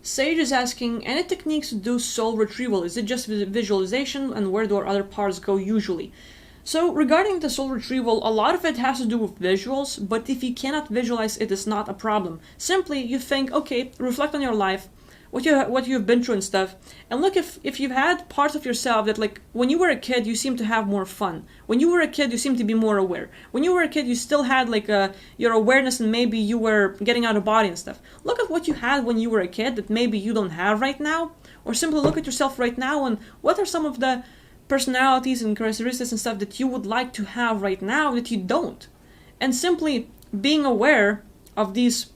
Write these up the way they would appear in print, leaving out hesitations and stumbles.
Sage is asking, any techniques to do soul retrieval? Is it just visualization, and where do our other parts go usually? So regarding the soul retrieval, a lot of it has to do with visuals, but if you cannot visualize, it is not a problem. Simply, you think, okay, reflect on your life, what you've been through and stuff, and look if you've had parts of yourself that, like, when you were a kid, you seemed to have more fun. When you were a kid, you seemed to be more aware. When you were a kid, you still had, like, your awareness, and maybe you were getting out of body and stuff. Look at what you had when you were a kid that maybe you don't have right now, or simply look at yourself right now, and what are some of the personalities and characteristics and stuff that you would like to have right now that you don't. And simply being aware of these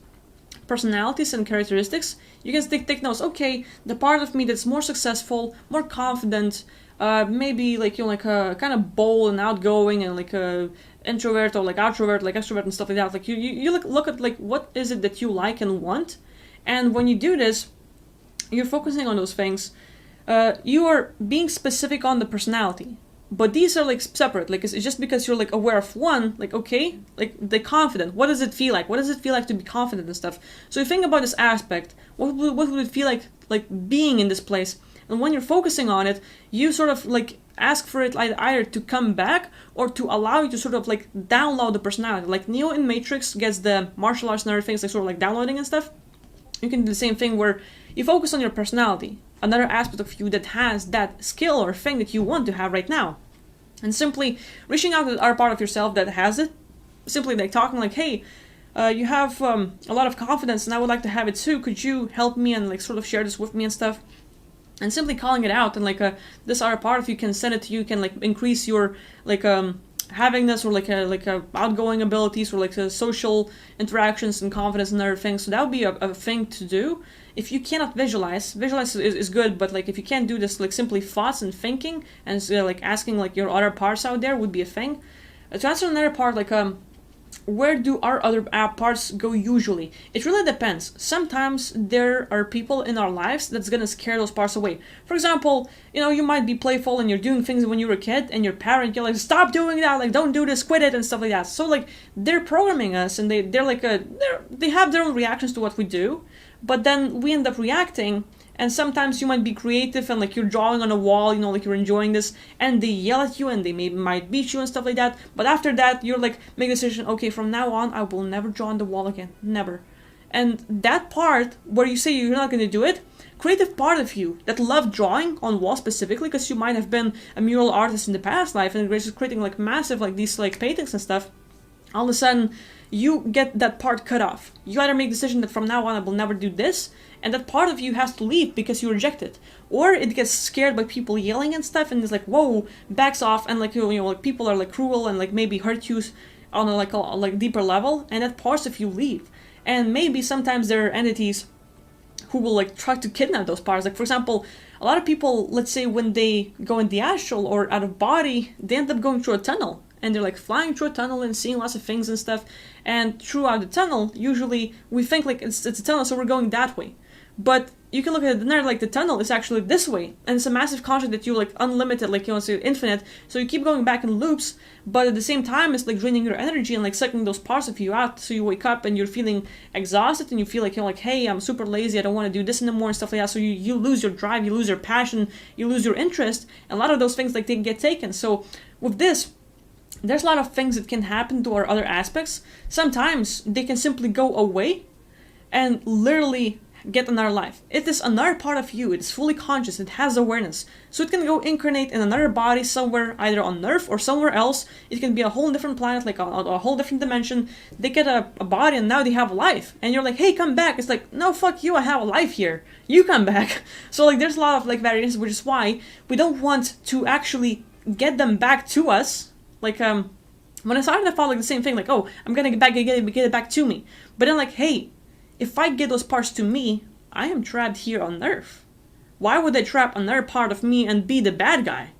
personalities and characteristics, you can take notes. Okay, the part of me that's more successful, more confident, maybe like, you know, like a kind of bold and outgoing, and like a introvert or like outrovert, like extrovert and stuff like that. Like you look at like what is it that you like and want, and when you do this, you're focusing on those things. You are being specific on the personality, but these are like separate. Like it's just because you're like aware of one, like, okay, like the confident, what does it feel like? What does it feel like to be confident and stuff? So you think about this aspect, what would it feel like being in this place? And when you're focusing on it, you sort of like ask for it either to come back or to allow you to sort of like download the personality. Like Neo in Matrix gets the martial arts and other things, like sort of like downloading and stuff. You can do the same thing where you focus on your personality, another aspect of you that has that skill or thing that you want to have right now. And simply reaching out to the other part of yourself that has it, simply like talking like, hey, you have a lot of confidence and I would like to have it too. Could you help me and like sort of share this with me and stuff? And simply calling it out, and like this other part of you can send it to you, can like increase your like having this, or like a outgoing abilities, or like social interactions and confidence and other things. So that would be a thing to do. If you cannot visualize is good, but like if you can't do this, like simply thoughts and thinking and like asking like your other parts out there would be a thing. To answer another part, like where do our other parts go usually? It really depends. Sometimes there are people in our lives that's gonna scare those parts away. For example, you know, you might be playful and you're doing things when you were a kid, and your parent, you're like, stop doing that, like don't do this, quit it, and stuff like that. So like they're programming us, and they're like they have their own reactions to what we do, but then we end up reacting. And sometimes you might be creative and like you're drawing on a wall, you know, like you're enjoying this, and they yell at you and they might beat you and stuff like that. But after that, you're like, make a decision, okay, from now on, I will never draw on the wall again. Never. And that part where you say you're not going to do it, creative part of you that loved drawing on walls specifically, because you might have been a mural artist in the past life and just creating like massive like these like paintings and stuff, all of a sudden you get that part cut off. You either make a decision that from now on I will never do this, and that part of you has to leave because you reject it, or it gets scared by people yelling and stuff, and it's like, whoa, backs off, and like, you know, like people are like cruel and like maybe hurt you on a like deeper level, and that parts of you leave. And maybe sometimes there are entities who will like try to kidnap those parts. Like for example, a lot of people, let's say when they go in the astral or out of body, they end up going through a tunnel. And they're like flying through a tunnel and seeing lots of things and stuff. And throughout the tunnel, usually we think like it's a tunnel, so we're going that way. But you can look at it there, like the tunnel is actually this way. And it's a massive concept that you like unlimited, like, you know, so infinite. So you keep going back in loops, but at the same time it's like draining your energy and like sucking those parts of you out. So you wake up and you're feeling exhausted and you feel like, you know, like, hey, I'm super lazy, I don't want to do this anymore and stuff like that. So you lose your drive, you lose your passion, you lose your interest. And a lot of those things like they get taken. So with this, there's a lot of things that can happen to our other aspects. Sometimes they can simply go away and literally get another life. It is another part of you. It is fully conscious. It has awareness. So it can go incarnate in another body somewhere, either on Earth or somewhere else. It can be a whole different planet, like a whole different dimension. They get a body and now they have a life. And you're like, hey, come back. It's like, no, fuck you. I have a life here. You come back. So like there's a lot of like variations, which is why we don't want to actually get them back to us. Like, when I started, I thought like the same thing, like, oh, I'm gonna get it back to me. But then like, hey, if I get those parts to me, I am trapped here on Earth. Why would I trap another part of me and be the bad guy?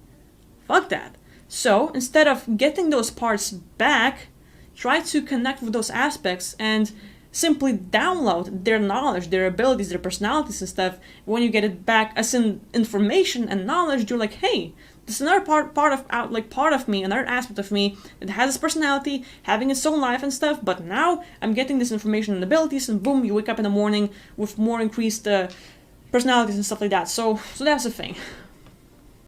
Fuck that. So instead of getting those parts back, try to connect with those aspects and simply download their knowledge, their abilities, their personalities and stuff. When you get it back as in information and knowledge, you're like, hey, this is another part of me, another aspect of me that has its personality, having its own life and stuff, but now I'm getting this information and abilities, and boom, you wake up in the morning with more increased personalities and stuff like that. So that's the thing.